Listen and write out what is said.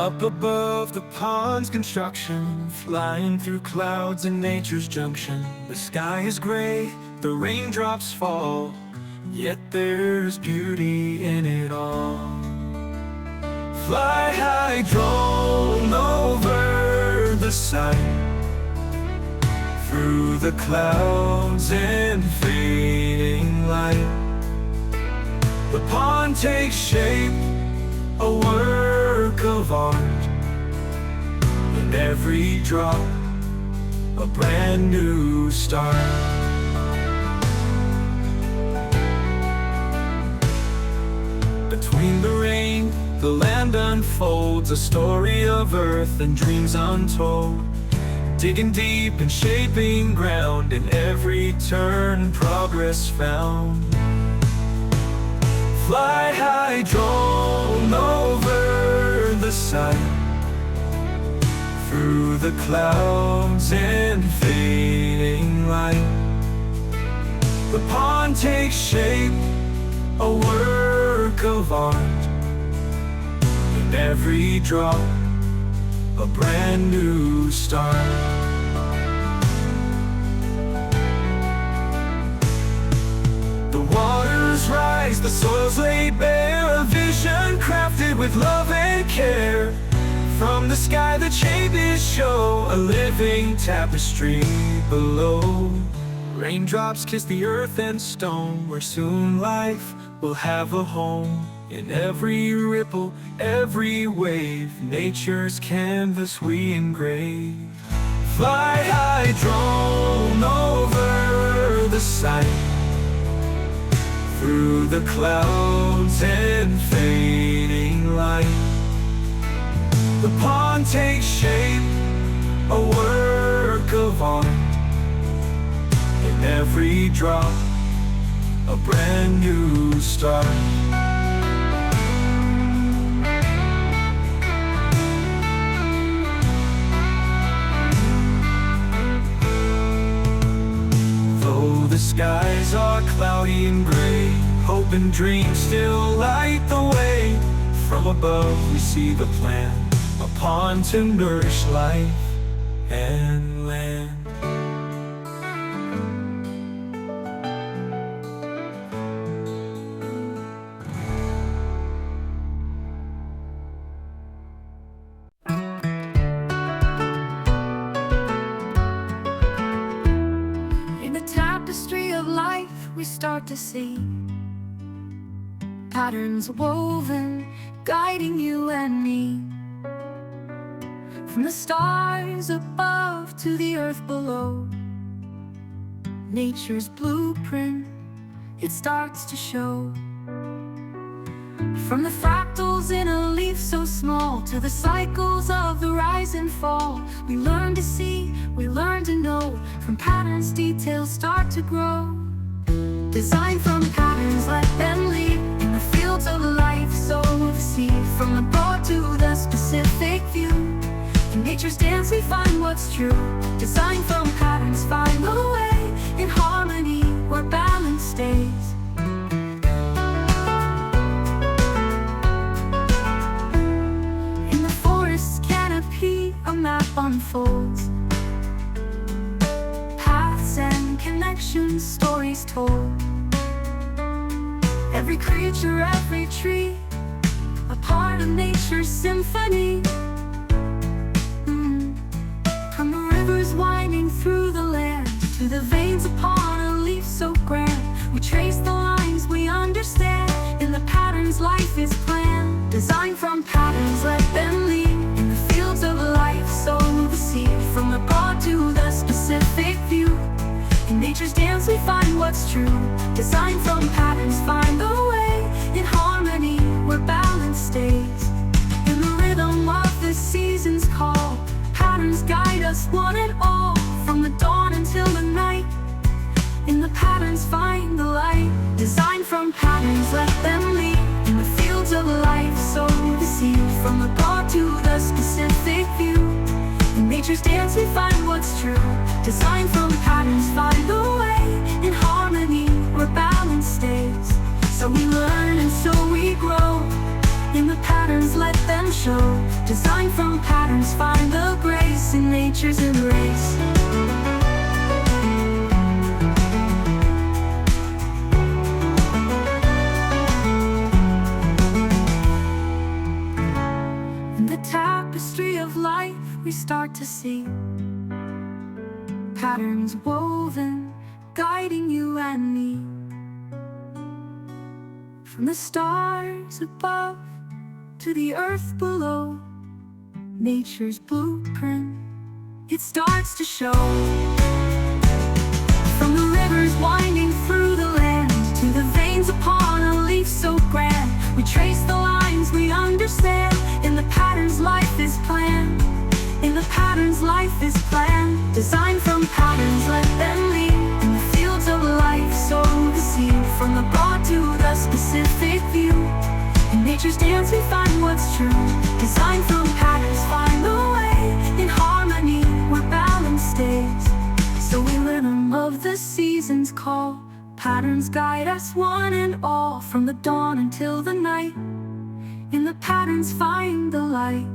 Up above the pond's construction, flying through clouds in nature's junction. The sky is gray, the raindrops fall, yet there's beauty in it all. Fly high, drone over the sight, through the clouds and fading light. The pond takes shape, a work of art, and every drop a brand new start. Between the rain, the land unfolds, a story of earth and dreams untold. Digging deep and shaping ground, in every turn progress found. Fly high, drone over the sight, through the clouds and fading light. The pond takes shape, a work of art, and every drop a brand new start. The waters rise, the soil's laid bare, a vision crafted with love and care. From the sky the changes show, a living tapestry below. Raindrops kiss the earth and stone, where soon life will have a home. In every ripple, every wave, nature's canvas we engrave. Fly high, drone over the sight, through the clouds and fading light. The pond takes shape, a work of art, in every drop a brand new start. The skies are cloudy and gray, hope and dreams still light the way. From above we see the plan, a pond to nourish life and land. We start to see patterns woven, guiding you and me. From the stars above to the earth below, nature's blueprint, it starts to show. From the fractals in a leaf so small, to the cycles of the rise and fall, we learn to see, we learn to know. From patterns, details start to grow. Designed from patterns, let them lead in the fields of life, sow the seed. From the broad to the specific view, in nature's dance we find what's true. Designed from patterns, find the way in harmony where balance stays. In the forest's canopy, a map unfolds, paths and connections, stories told. Every creature, every tree, a part of nature's symphony. From the rivers winding through the land, to the veins upon a leaf so grand, we trace the lines we understand. In the patterns life is planned. Designed from patterns, let them lead in the fields of life, sow the seed. From the broad to the specific view, in nature's dance we find what's true. Designed from patterns, find the way in harmony where balance stays. In the rhythm of the season's call, patterns guide us one and all. From the dawn until the night, in the patterns find the light. Designed from patterns, let them lead in the fields of life, sow the seed. From the broad to the specific view, in nature's dance we find what's true. Designed from patterns, find the way in harmony where balance stays. So we learn and so we grow, In the patterns, let them show. Design from patterns, find the grace in nature's embrace. In the tapestry of life, we start to see patterns woven, guiding you and me. From the stars above to the earth below, nature's blueprint, it starts to show. From the rivers winding through the land to the veins upon a leaf so grand, we trace the lines we understand. In the patterns, life is planned. In the patterns, life is planned. Design from patterns, let them lead. In the fields of life, sow the seed. From the broad to the specific view, in nature's dance we find what's true. Design from patterns, find the way. In harmony, where balance stays. So we rhythm of the seasons call. Patterns guide us one and all, from the dawn until the night. In the patterns, find the light.